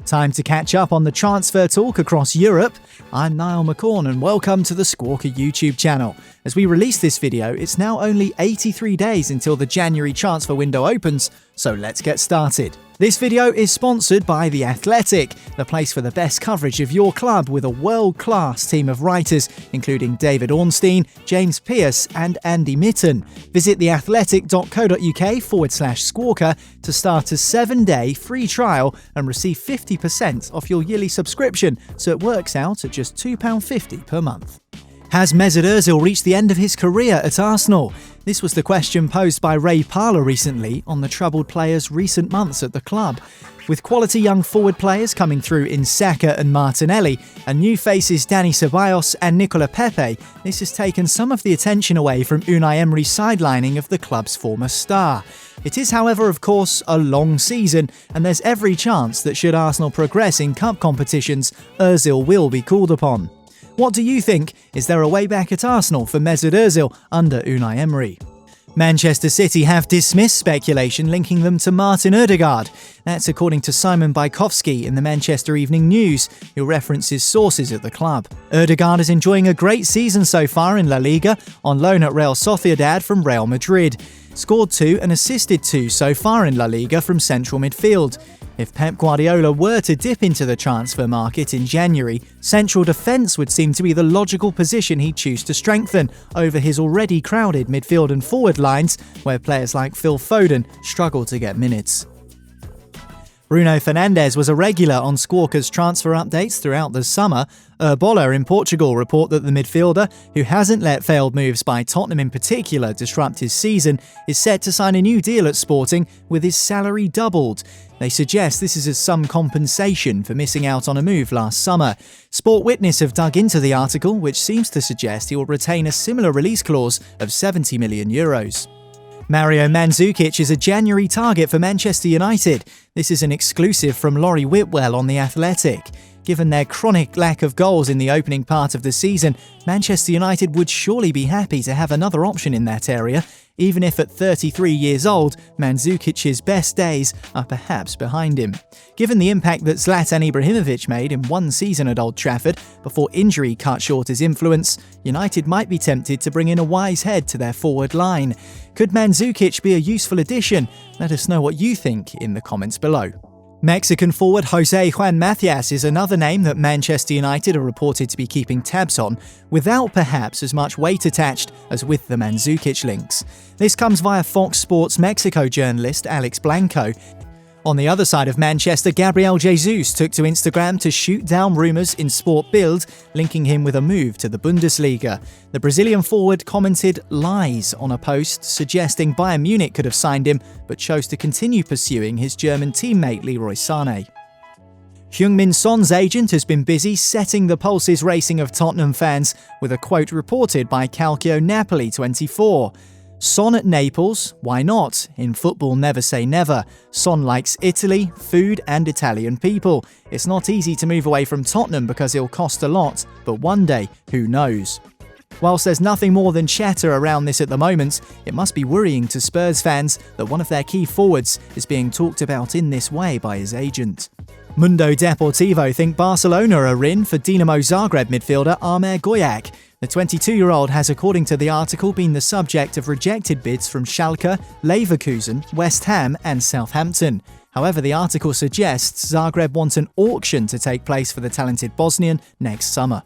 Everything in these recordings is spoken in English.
Time to catch up on the transfer talk across Europe. I'm Niall McCorn and welcome to the Squawka YouTube channel. As we release this video, it's now only 83 days until the January transfer window opens, so let's get started. This video is sponsored by The Athletic, the place for the best coverage of your club with a world-class team of writers, including David Ornstein, James Pearce and Andy Mitten. Visit theathletic.co.uk/Squawka to start a 7-day free trial and receive 50% off your yearly subscription, so it works out at just £2.50 per month. Has Mesut Ozil reached the end of his career at Arsenal? This was the question posed by Ray Parlour recently on the troubled player's recent months at the club. With quality young forward players coming through in Saka and Martinelli, and new faces Dani Ceballos and Nicola Pepe, this has taken some of the attention away from Unai Emery's sidelining of the club's former star. It is, however, of course, a long season, and there's every chance that should Arsenal progress in cup competitions, Ozil will be called upon. What do you think? Is there a way back at Arsenal for Mesut Ozil under Unai Emery? Manchester City have dismissed speculation linking them to Martin Ødegaard. That's according to Simon Bajkowski in the Manchester Evening News, who references sources at the club. Ødegaard is enjoying a great season so far in La Liga, on loan at Real Sociedad from Real Madrid. Scored 2 and assisted 2 so far in La Liga from central midfield. If Pep Guardiola were to dip into the transfer market in January, central defence would seem to be the logical position he'd choose to strengthen over his already crowded midfield and forward lines, where players like Phil Foden struggle to get minutes. Bruno Fernandes was a regular on Squawka's transfer updates throughout the summer. Bola in Portugal report that the midfielder, who hasn't let failed moves by Tottenham in particular disrupt his season, is set to sign a new deal at Sporting with his salary doubled. They suggest this is as some compensation for missing out on a move last summer. Sport Witness have dug into the article, which seems to suggest he will retain a similar release clause of €70 million. Mario Mandzukic is a January target for Manchester United. This is an exclusive from Laurie Whitwell on The Athletic. Given their chronic lack of goals in the opening part of the season, Manchester United would surely be happy to have another option in that area, even if at 33 years old, Mandzukic's best days are perhaps behind him. Given the impact that Zlatan Ibrahimovic made in one season at Old Trafford before injury cut short his influence, United might be tempted to bring in a wise head to their forward line. Could Mandzukic be a useful addition? Let us know what you think in the comments below. Mexican forward Jose Juan Macias is another name that Manchester United are reported to be keeping tabs on, without perhaps as much weight attached as with the Mandzukic links. This comes via Fox Sports Mexico journalist Alex Blanco. On the other side of Manchester, Gabriel Jesus took to Instagram to shoot down rumours in Sport Bild linking him with a move to the Bundesliga. The Brazilian forward commented lies on a post suggesting Bayern Munich could have signed him, but chose to continue pursuing his German teammate Leroy Sané. Heung-Min Son's agent has been busy setting the pulses racing of Tottenham fans, with a quote reported by Calcio Napoli 24. Son at Naples? Why not? In football, never say never. Son likes Italy, food and Italian people. It's not easy to move away from Tottenham because it'll cost a lot, but one day, who knows? Whilst there's nothing more than chatter around this at the moment, it must be worrying to Spurs fans that one of their key forwards is being talked about in this way by his agent. Mundo Deportivo think Barcelona are in for Dinamo Zagreb midfielder Amer Gojak. The 22-year-old has, according to the article, been the subject of rejected bids from Schalke, Leverkusen, West Ham and Southampton. However, the article suggests Zagreb want an auction to take place for the talented Bosnian next summer.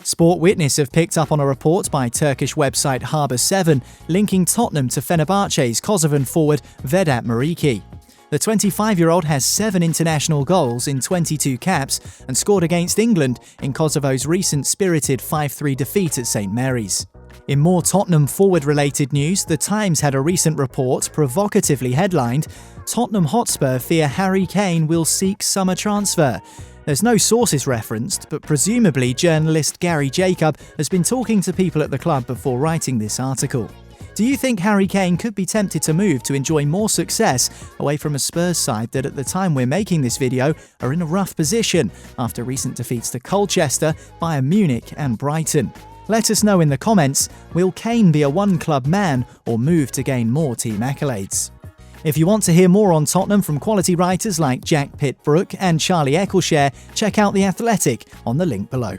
Sport Witness have picked up on a report by Turkish website Harbour7 linking Tottenham to Fenerbahce's Kosovan forward Vedat Muriqi. The 25-year-old has 7 international goals in 22 caps and scored against England in Kosovo's recent spirited 5-3 defeat at St Mary's. In more Tottenham forward-related news, The Times had a recent report provocatively headlined, "Tottenham Hotspur fear Harry Kane will seek summer transfer." There's no sources referenced, but presumably journalist Gary Jacob has been talking to people at the club before writing this article. Do you think Harry Kane could be tempted to move to enjoy more success away from a Spurs side that at the time we're making this video are in a rough position after recent defeats to Colchester, Bayern Munich and Brighton? Let us know in the comments, will Cain be a one-club man or move to gain more team accolades? If you want to hear more on Tottenham from quality writers like Jack Pitt-Brooke and Charlie Eccleshare, check out The Athletic on the link below.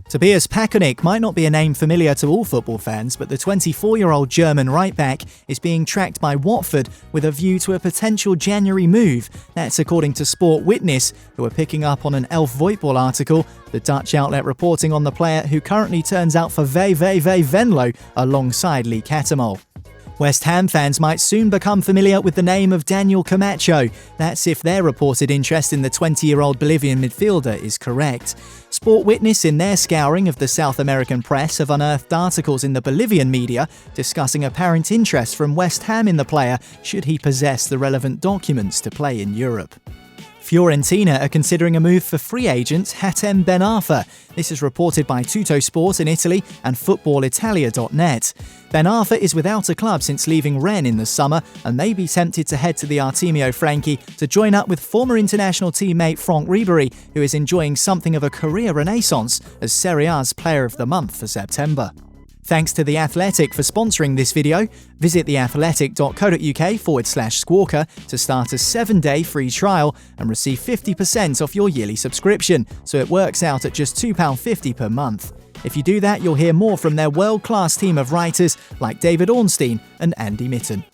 Tobias Pakonik might not be a name familiar to all football fans, but the 24-year-old German right-back is being tracked by Watford with a view to a potential January move. That's according to Sport Witness, who are picking up on an Elf Voetbal article, the Dutch outlet reporting on the player who currently turns out for VVV Venlo alongside Lee Catamol. West Ham fans might soon become familiar with the name of Daniel Camacho. That's if their reported interest in the 20-year-old Bolivian midfielder is correct. Sport Witness, in their scouring of the South American press, have unearthed articles in the Bolivian media discussing apparent interest from West Ham in the player should he possess the relevant documents to play in Europe. Fiorentina are considering a move for free agent Hatem Ben Arfa. This is reported by Tuttosport in Italy and FootballItalia.net. Ben Arfa is without a club since leaving Rennes in the summer and may be tempted to head to the Artemio Franchi to join up with former international teammate Franck Ribéry, who is enjoying something of a career renaissance as Serie A's Player of the Month for September. Thanks to The Athletic for sponsoring this video. Visit theathletic.co.uk/Squawka to start a 7-day free trial and receive 50% off your yearly subscription, so it works out at just £2.50 per month. If you do that, you'll hear more from their world-class team of writers like David Ornstein and Andy Mitten.